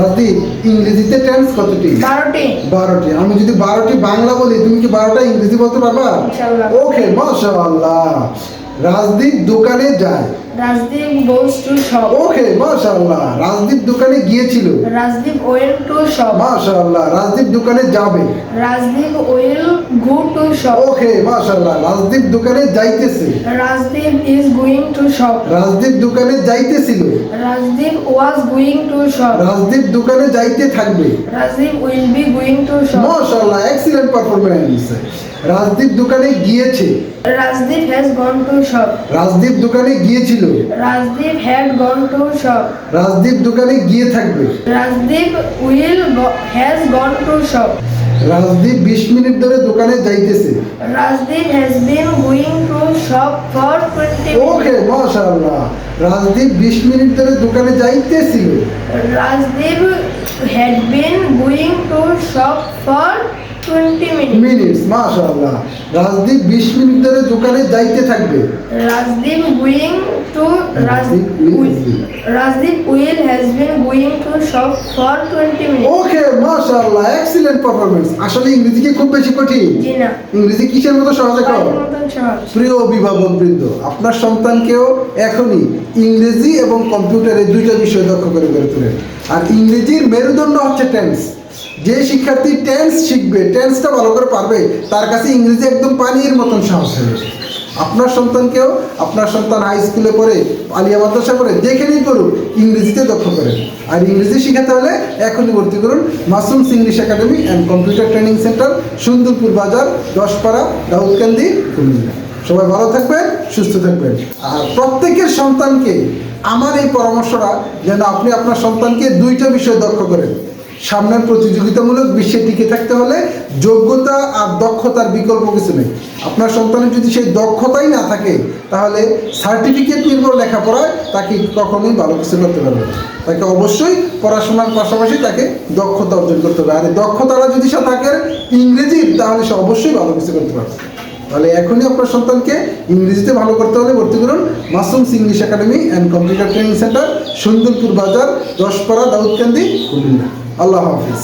রাজদীপ, ইংরেজিতে টেন্স কতটি? 12টি। 12টি। আমি যদি 12টি বাংলা বলি, তুমি কি 12টা ইংরেজি বলতে পারবা? ইনশাআল্লাহ। ওকে, মাশাআল্লাহ। রাজদীপ দোকানে যায়। Rajdeep goes to shop. ওকে, মাশাআল্লাহ। রাজদীপ দোকানে গিয়েছিল। Rajdeep went to shop. মাশাআল্লাহ। রাজদীপ দোকানে যাবে। Rajdeep will go to shop. ওকে, মাশাআল্লাহ। রাজদীপ দোকানে যাইতেছে। Rajdeep is going to shop. Rajdeep দোকানে যাইতেছিল। Rajdeep was going to shop. Rajdeep দোকানে যাইতে থাকবে। Rajdeep will be going to shop. মাশাআল্লাহ, এক্সিলেন্ট পারফরম্যান্স। রাজদীপ দোকানে গিয়েছে। Rajdeep has gone to shop. Rajdeep দোকানে গিয়েছিল। Rajdeep had gone to shop. Rajdeep দোকানে গিয়ে থাকবে। Rajdeep has gone to shop. Rajdeep 20 minute ধরে দোকানে যাইতেছে। Rajdeep has been going to shop for 20 okay, minutes. মাশাআল্লাহ। রাজদীপ 20 মিনিট ধরে দোকানে যাইতেছিল। Rajdeep had been going to shop for 20 minutes. Minutes, মাশাআল্লাহ। রাজদীপ 20 মিনিট ধরে দোকানে যাইতে থাকবে। Rajdeep going to Rajdeep will has been going to shop for 20 minutes. ওকে, মাশাআল্লাহ, এক্সিলেন্ট পারফরম্যান্স। আসলে ইংরেজি কি খুব বেশি কঠিন? জি না। ইংরেজি কিসের মতো সহজে কর? পানির মতন সহজ। প্রিয় অভিভাবকবৃন্দ, আপনার সন্তানকেও এখনই ইংরেজি এবং কম্পিউটারে দুইটা বিষয় দক্ষ করে গড়ে তোলেন। আর ইংরেজির মেরুদণ্ড হচ্ছে টেন্স। যে শিক্ষার্থী টেন্স শিখবে, টেন্সটা ভালো করে পারবে, তার কাছে ইংরেজি একদম পানির মতন সহজ হবে। আপনার সন্তানকেও, আপনার সন্তান হাই স্কুলে পড়ে, আলিয়া মাদ্রাসা পড়ে, যেখানেই পড়ুক, ইংরেজিতে দক্ষ করেন। আর ইংরেজি শেখাতে হলে এখনই ভর্তি করুন Masum's English academy and computer training centre, Sundarpur Bazar, 10পাড়া, দাউদকান্দি, কুমিল্লা। সবাই ভালো থাকবেন, সুস্থ থাকবেন। আর প্রত্যেকের সন্তানকে আমার এই পরামর্শটা যেন আপনি আপনার সন্তানকে দুইটা বিষয় দক্ষ করেন। সামনের প্রতিযোগিতামূলক বিশ্বে টিকে থাকতে হলে যোগ্যতা আর দক্ষতার বিকল্প কিছু নেই। আপনার সন্তানের যদি সেই দক্ষতাই না থাকে, তাহলে সার্টিফিকেট নির্ভর লেখাপড়ায় তাকে কখনোই ভালো কিছু করতে পারবে না। তাকে অবশ্যই পড়াশোনার পাশাপাশি তাকে দক্ষতা অর্জন করতে হবে। আর এই দক্ষতাটা যদি সে থাকে ইংরেজির, তাহলে সে অবশ্যই ভালো কিছু করতে পারবে। তাহলে এখনই আপনার সন্তানকে ইংরেজিতে ভালো করতে হলে ভর্তি করুন Masum's English academy and computer training centre, Sundarpur Bazar, 10পাড়া, দাউদকান্দি, কুমিল্লা। আল্লাহ হাফিজ।